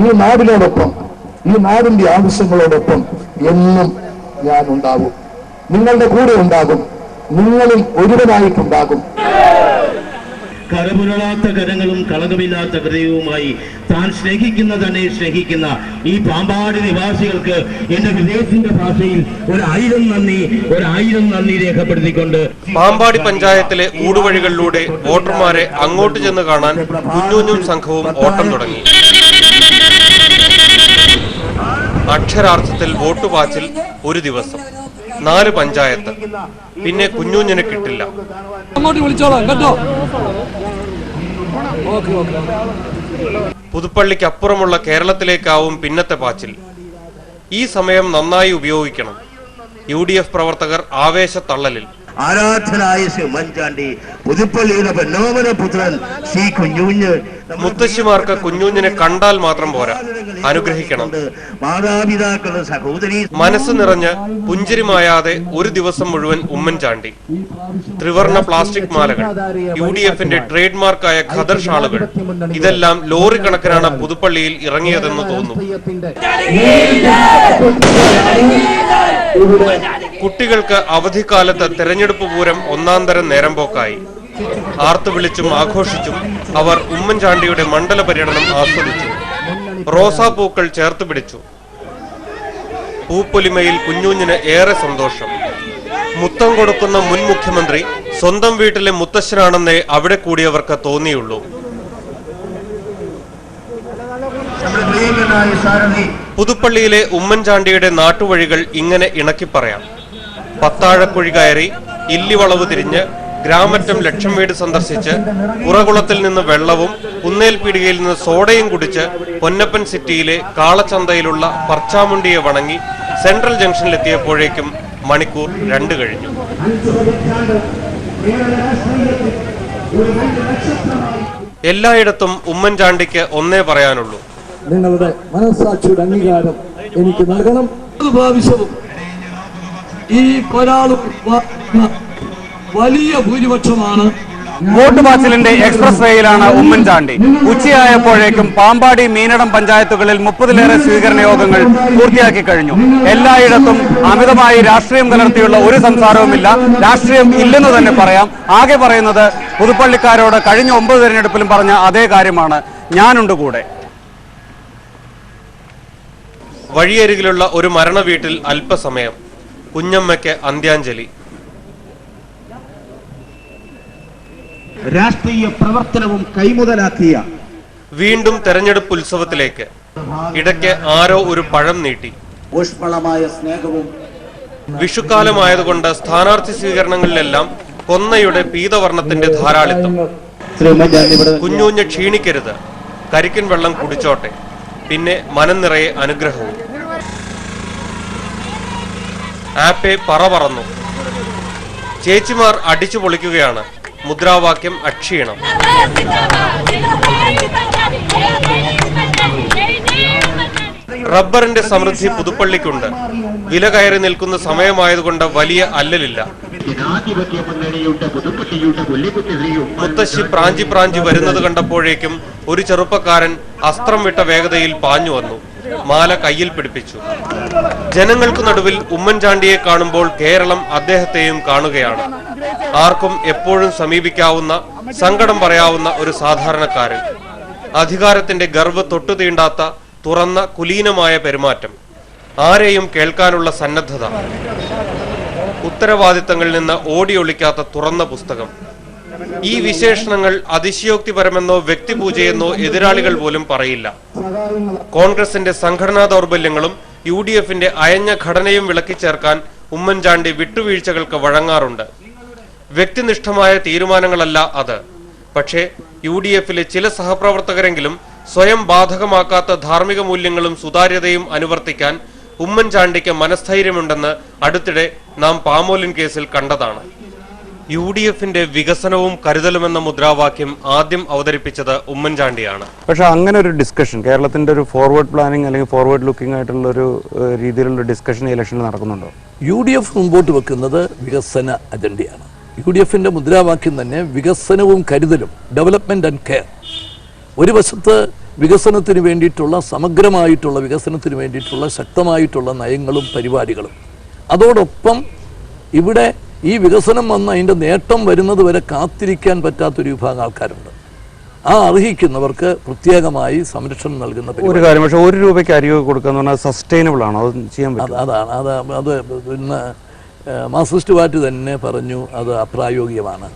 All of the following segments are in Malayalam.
ഈ നാടിനോടൊപ്പം, ഈ നാടിന്റെ ആവശ്യങ്ങളോടൊപ്പം എന്നും ഞാൻ ഉണ്ടാകും. നിങ്ങളുടെ കൂടെ ഉണ്ടാകും. നിങ്ങളിൽ ഒരുവനായിട്ടുണ്ടാകും. കരപുരളാത്ത കരങ്ങളും കളങ്കമില്ലാത്ത ഹൃദയവുമായി താൻ സ്നേഹിക്കുന്ന തന്നെ സ്നേഹിക്കുന്ന ഈ പാമ്പാടി നിവാസികൾക്ക് എന്റെ ഹൃദയത്തിന്റെ ഭാഷയിൽ ഒരായിരം നന്ദി രേഖപ്പെടുത്തിക്കൊണ്ട് പാമ്പാടി പഞ്ചായത്തിലെ ഊടുവഴികളിലൂടെ വോട്ടർമാരെ അങ്ങോട്ട് ചെന്ന് കാണാൻ കുഞ്ഞുഞ്ഞും സംഘവും ഓട്ടം തുടങ്ങി. അക്ഷരാർത്ഥത്തിൽ വോട്ടുപാച്ചിൽ ഒരു ദിവസം, 4 പഞ്ചായത്ത്, പിന്നെ കുഞ്ഞുഞ്ഞിനെ കിട്ടില്ല. പുതുപ്പള്ളിക്ക് അപ്പുറമുള്ള കേരളത്തിലേക്കാവും പിന്നത്തെ പാച്ചിൽ. ഈ സമയം നന്നായി ഉപയോഗിക്കണം. UDF പ്രവർത്തകർ ആവേശത്തള്ളലിൽ. ആരാധനായ ശ്രീ ഉമ്മൻചാണ്ടി, പുതുപ്പള്ളിയുടെ പൊന്നോമന പുത്രൻ ശ്രീ കുഞ്ഞുഞ്ഞ്. മുത്തശ്ശിമാർക്ക് കുഞ്ഞുഞ്ഞിനെ കണ്ടാൽ മാത്രം പോരാ, അനുഗ്രഹിക്കണം. മാതാപിതാക്കളുടെ സഹോദരി മനസ്സ് നിറഞ്ഞ് പുഞ്ചിരി മായാതെ ഒരു ദിവസം മുഴുവൻ ഉമ്മൻചാണ്ടി. ത്രിവർണ പ്ലാസ്റ്റിക് മാലകൾ, UDFന്റെ ട്രേഡ് മാർക്കായ ഖദർ ഷാളുകൾ, ഇതെല്ലാം ലോറി കണക്കിനാണ് പുതുപ്പള്ളിയിൽ ഇറങ്ങിയതെന്ന് തോന്നുന്നു. കുട്ടികൾക്ക് അവധിക്കാലത്ത് തെരഞ്ഞെടുപ്പ് പൂരം ഒന്നാന്തരം നേരം പോക്കായി. ആർത്തു വിളിച്ചും ആഘോഷിച്ചും അവർ ഉമ്മൻചാണ്ടിയുടെ മണ്ഡല പര്യടനം ആസ്വദിച്ചു. റോസാപ്പൂക്കൾ ചേർത്ത് പിടിച്ചു. പൂപ്പൊലിമയിൽ കുഞ്ഞുഞ്ഞിന് ഏറെ സന്തോഷം. മുത്തം കൊടുക്കുന്ന മുൻ മുഖ്യമന്ത്രി സ്വന്തം വീട്ടിലെ മുത്തശ്ശനാണെന്നേ അവിടെ കൂടിയവർക്ക് തോന്നിയുള്ളൂ. പുതുപ്പള്ളിയിലെ ഉമ്മൻചാണ്ടിയുടെ നാട്ടുവഴികൾ ഇങ്ങനെ ഇണക്കി പറയാം. പത്താഴക്കുഴി കയറി, ഇല്ലിവളവ് തിരിഞ്ഞ്, ഗ്രാമറ്റം ലക്ഷം വീട് സന്ദർശിച്ച്, പുറകുളത്തിൽ നിന്ന് വെള്ളവും കുന്നേൽപീടികയിൽ നിന്ന് സോഡയും കുടിച്ച് പൊന്നപ്പൻ സിറ്റിയിലെ കാളച്ചന്തയിലുള്ള പർച്ചാമുണ്ടിയെ വണങ്ങി സെൻട്രൽ ജംഗ്ഷനിലെത്തിയപ്പോഴേക്കും മണിക്കൂർ 2 കഴിഞ്ഞു. എല്ലായിടത്തും ഉമ്മൻചാണ്ടിക്ക് ഒന്നേ പറയാനുള്ളൂ: നിങ്ങളുടെ മനസ്സാക്ഷിയുടെ അംഗീകാരം എനിക്ക് നൽകണം. പ്രാവശ്യവും ഈ ഒരാളും വലിയ ഭൂരിപക്ഷമാണ്. വോട്ട് പാച്ചിലിന്റെ എക്സ്പ്രസ് വേയിലാണ് ഉമ്മൻചാണ്ടി. ഉച്ചയായപ്പോഴേക്കും പാമ്പാടി, മീനടം പഞ്ചായത്തുകളിൽ 30-ലേറെ സ്വീകരണ യോഗങ്ങൾ പൂർത്തിയാക്കി കഴിഞ്ഞു. എല്ലായിടത്തും അമിതമായി രാഷ്ട്രീയം കലർത്തിയുള്ള ഒരു സംസാരവുമില്ല. രാഷ്ട്രീയം ഇല്ലെന്ന് തന്നെ പറയാം. ആകെ പറയുന്നത് പുതുപ്പള്ളിക്കാരോട് കഴിഞ്ഞ 9 തെരഞ്ഞെടുപ്പിലും പറഞ്ഞ അതേ കാര്യമാണ്: ഞാനുണ്ട് കൂടെ. വഴിയരികിലുള്ള ഒരു മരണ വീട്ടിൽ അല്പസമയം. കുഞ്ഞമ്മയ്ക്ക് അന്ത്യാഞ്ജലി. രാഷ്ട്രീയ പ്രവർത്തനവും കൈമുതലാക്കിയ വീണ്ടും തെരഞ്ഞെടുപ്പ് ഉത്സവത്തിലേക്ക്. ഇടയ്ക്ക് ആരോ ഒരു പഴം നീട്ടി. ഊഷ്മളമായ സ്നേഹവും. വിഷുക്കാലമായതുകൊണ്ട് സ്ഥാനാർത്ഥി സ്വീകരണങ്ങളിലെല്ലാം കൊന്നയുടെ പീതവർണ്ണത്തിന്റെ ധാരാളിത്തം. കുഞ്ഞുഞ്ഞ് ക്ഷീണിക്കരുത്, കരിക്കിൻ വെള്ളം കുടിച്ചോട്ടെ, പിന്നെ മനം നിറയെ അനുഗ്രഹവും. ആപ്പെ പറന്നു. ചേച്ചിമാർ അടിച്ചു പൊളിക്കുകയാണ്. മുദ്രാവാക്യം അക്ഷീണം. റബ്ബറിന്റെ സമൃദ്ധി പുതുപ്പള്ളിക്കുണ്ട്. വില കയറി നിൽക്കുന്ന സമയമായതുകൊണ്ട് വലിയ അല്ലലില്ല. മുത്തശ്ശി പ്രാഞ്ചി വരുന്നത് കണ്ടപ്പോഴേക്കും ഒരു ചെറുപ്പക്കാരൻ അസ്ത്രം വിട്ട വേഗതയിൽ പാഞ്ഞു വന്നു. മാല കയ്യിൽ പിടിപ്പിച്ചു. ജനങ്ങൾക്ക് നടുവിൽ ഉമ്മൻചാണ്ടിയെ കാണുമ്പോൾ കേരളം അദ്ദേഹത്തെയും കാണുകയാണ്. ആർക്കും എപ്പോഴും സമീപിക്കാവുന്ന, സങ്കടം പറയാവുന്ന ഒരു സാധാരണക്കാരൻ. അധികാരത്തിന്റെ ഗർവ് തൊട്ടു തീണ്ടാത്ത, തുറന്ന, കുലീനമായ പെരുമാറ്റം. ആരെയും കേൾക്കാനുള്ള സന്നദ്ധത. ഉത്തരവാദിത്തങ്ങളിൽ നിന്ന് ഓടിയൊളിക്കാത്ത തുറന്ന പുസ്തകം. ഈ വിശേഷണങ്ങൾ അതിശയോക്തിപരമെന്നോ വ്യക്തിപൂജയെന്നോ എതിരാളികൾ പോലും പറയില്ല. കോൺഗ്രസിന്റെ സംഘടനാ ദൗർബല്യങ്ങളും UDFന്റെ അയഞ്ഞ ഘടനയും വിളക്കിച്ചേർക്കാൻ ഉമ്മൻചാണ്ടി വിട്ടുവീഴ്ചകൾക്ക് വഴങ്ങാറുണ്ട്. വ്യക്തിനിഷ്ഠമായ തീരുമാനങ്ങളല്ല അത്. പക്ഷേ UDFലെ ചില സഹപ്രവർത്തകരെങ്കിലും സ്വയം ബാധകമാക്കാത്ത ധാർമ്മിക മൂല്യങ്ങളും സുതാര്യതയും അനുവർത്തിക്കാൻ ഉമ്മൻചാണ്ടിക്ക് മനസ്ഥൈര്യമുണ്ടെന്ന് അടുത്തിടെ നാം പാമോലിൻ കേസിൽ കണ്ടതാണ്. UDFന്റെ വികസനവും കരുതലുമെന്ന മുദ്രാവാക്യം ആദ്യം അവതരിപ്പിച്ചത് ഉമ്മൻചാണ്ടിയാണ്. പക്ഷെ അങ്ങനെ ഒരു ഡിസ്കഷൻ, കേരളത്തിന്റെ ഒരു ഫോർവേഡ് പ്ലാനിങ് അല്ലെങ്കിൽ ഫോർവേഡ് ലുക്കിംഗ് ആയിട്ടുള്ള ഒരു രീതിയിലുള്ള ഡിസ്കഷൻ ഇലക്ഷനിൽ നടക്കുന്നുണ്ടോ? UDF മുമ്പോട്ട് വെക്കുന്നത് വികസന അജണ്ടയാണ്. UDFന്റെ മുദ്രാവാക്യം തന്നെ വികസനവും കരുതലും, ഡെവലപ്മെന്റ് ആൻഡ് കെയർ. ഒരു വശത്ത് വികസനത്തിന് വേണ്ടിയിട്ടുള്ള സമഗ്രമായിട്ടുള്ള വികസനത്തിന് വേണ്ടിയിട്ടുള്ള ശക്തമായിട്ടുള്ള നയങ്ങളും പരിപാടികളും. അതോടൊപ്പം ഇവിടെ ഈ വികസനം വന്ന് അതിൻ്റെ നേട്ടം വരുന്നത് വരെ കാത്തിരിക്കാൻ പറ്റാത്തൊരു വിഭാഗം ആൾക്കാരുണ്ട്. ആ അർഹിക്കുന്നവർക്ക് പ്രത്യേകമായി സംരക്ഷണം നൽകുന്ന ഒരു കാര്യം, പക്ഷേ 1 രൂപയ്ക്ക് അരി കൊടുക്കുക പറഞ്ഞാൽ സസ്റ്റൈനബിൾ ആണോ? അത് ചെയ്യാൻ പറ്റും? അതാണ് അത് ഇന്ന് മാർക്സിസ്റ്റ് പാർട്ടി തന്നെ പറഞ്ഞു അത് അപ്രായോഗികമാണ്.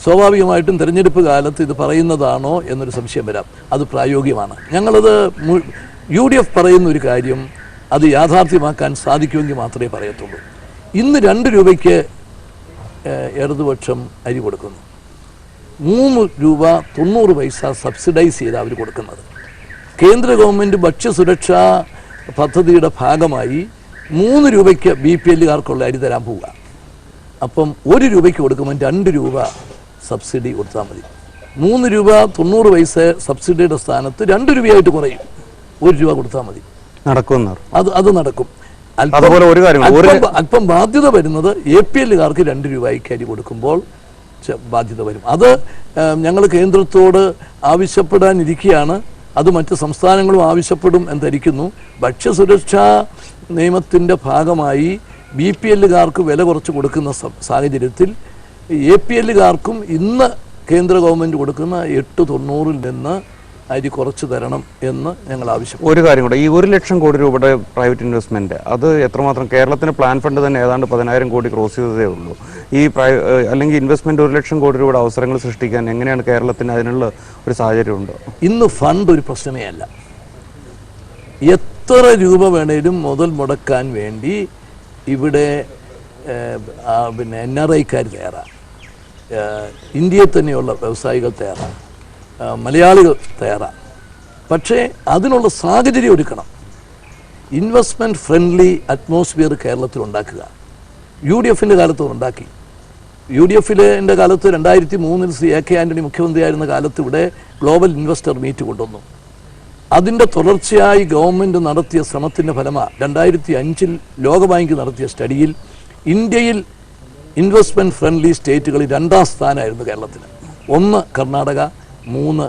സ്വാഭാവികമായിട്ടും തെരഞ്ഞെടുപ്പ് കാലത്ത് ഇത് പറയുന്നതാണോ എന്നൊരു സംശയം വരാം. അത് പ്രായോഗികമാണ്. ഞങ്ങളത് UDF പറയുന്ന ഒരു കാര്യം അത് യാഥാർത്ഥ്യമാക്കാൻ സാധിക്കുമെങ്കിൽ മാത്രമേ പറയത്തുള്ളൂ. ഇന്ന് 2 രൂപയ്ക്ക് ഇടതുപക്ഷം അരി കൊടുക്കുന്നു. 3 രൂപ 90 പൈസ സബ്സിഡൈസ് ചെയ്ത് അവർ കൊടുക്കുന്നത്. കേന്ദ്ര ഗവൺമെൻറ് ഭക്ഷ്യസുരക്ഷാ പദ്ധതിയുടെ ഭാഗമായി 3 രൂപയ്ക്ക് BPLകാർക്കുള്ള അരി തരാൻ പോവുക. അപ്പം 1 രൂപയ്ക്ക് കൊടുക്കുമ്പോൾ 2 രൂപ സബ്സിഡി കൊടുത്താൽ മതി. 3 രൂപ 90 പൈസ സബ്സിഡിയുടെ സ്ഥാനത്ത് 2 രൂപയായിട്ട് കുറയും. 1 രൂപ കൊടുത്താൽ മതി. അത് നടക്കും. അല്പം ബാധ്യത വരുന്നത് APLകാർക്ക് 2 രൂപയ്ക്ക് അരി കൊടുക്കുമ്പോൾ ബാധ്യത വരും. അത് ഞങ്ങൾ കേന്ദ്രത്തോട് ആവശ്യപ്പെടാനിരിക്കുകയാണ്. അത് മറ്റ് സംസ്ഥാനങ്ങളും ആവശ്യപ്പെടും എന്ന് ധരിക്കുന്നു. ഭക്ഷ്യസുരക്ഷാ നിയമത്തിൻ്റെ ഭാഗമായി BPLകാർക്ക് വില കുറച്ച് കൊടുക്കുന്ന സാഹചര്യത്തിൽ APLകാർക്കും ഇന്ന് കേന്ദ്ര ഗവൺമെൻറ് കൊടുക്കുന്ന 890 നിന്ന് അരി കുറച്ച് തരണം എന്ന് ഞങ്ങൾ ആവശ്യപ്പെടും. ഒരു കാര്യം കൂടെ, ഈ 1 ലക്ഷം കോടി രൂപയുടെ പ്രൈവറ്റ് ഇൻവെസ്റ്റ്മെന്റ് അത് എത്രമാത്രം? കേരളത്തിന് പ്ലാൻ ഫണ്ട് തന്നെ ഏതാണ്ട് 10,000 കോടി ക്രോസ് ചെയ്തതേ ഉള്ളൂ. ഈ അല്ലെങ്കിൽ ഇൻവെസ്റ്റ്മെന്റ് 1 ലക്ഷം കോടി രൂപയുടെ അവസരങ്ങൾ സൃഷ്ടിക്കാൻ എങ്ങനെയാണ് കേരളത്തിന് അതിനുള്ള ഒരു സാഹചര്യമുണ്ടോ? ഇന്ന് ഫണ്ട് ഒരു പ്രശ്നമേ അല്ല. എത്ര രൂപ വേണേലും മുതൽ മുടക്കാൻ വേണ്ടി ഇവിടെ NRIക്കാർ തയ്യാറാണ്. ഇന്ത്യയിൽ തന്നെയുള്ള വ്യവസായികൾ തയ്യാറാണ്. മലയാളികൾ തയ്യാറാണ്. പക്ഷേ അതിനുള്ള സാഹചര്യം ഒരുക്കണം. ഇൻവെസ്റ്റ്മെൻറ്റ് ഫ്രണ്ട്ലി അറ്റ്മോസ്ഫിയർ കേരളത്തിൽ ഉണ്ടാക്കുക. UDFൻ്റെ കാലത്ത് ഉണ്ടാക്കി. UDFൻ്റെ കാലത്ത് 2003 ശ്രീ AK ആൻ്റണി മുഖ്യമന്ത്രിയായിരുന്ന കാലത്ത് ഇവിടെ ഗ്ലോബൽ ഇൻവെസ്റ്റർ മീറ്റ് കൊണ്ടുവന്നു. അതിൻ്റെ തുടർച്ചയായി ഗവൺമെൻറ് നടത്തിയ ശ്രമത്തിൻ്റെ ഫലമാണ് 2005 ലോകബാങ്ക് നടത്തിയ സ്റ്റഡിയിൽ ഇന്ത്യയിൽ ഇൻവെസ്റ്റ്മെൻറ്റ് ഫ്രണ്ട്ലി സ്റ്റേറ്റുകളിൽ 2ാം സ്ഥാനമായിരുന്നു കേരളത്തിന്. 1 കർണാടക, 3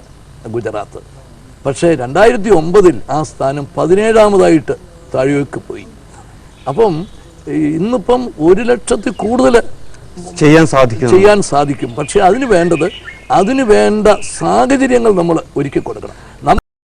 ഗുജറാത്ത്. പക്ഷേ 2009 ആ സ്ഥാനം 17ാമതായിട്ട് താഴേക്ക് പോയി. അപ്പം ഇന്നിപ്പം 1 ലക്ഷത്തിൽ കൂടുതൽ ചെയ്യാൻ സാധിക്കും. പക്ഷേ അതിന് വേണ്ട സാഹചര്യങ്ങൾ നമ്മൾ ഒരുക്കി കൊടുക്കണം.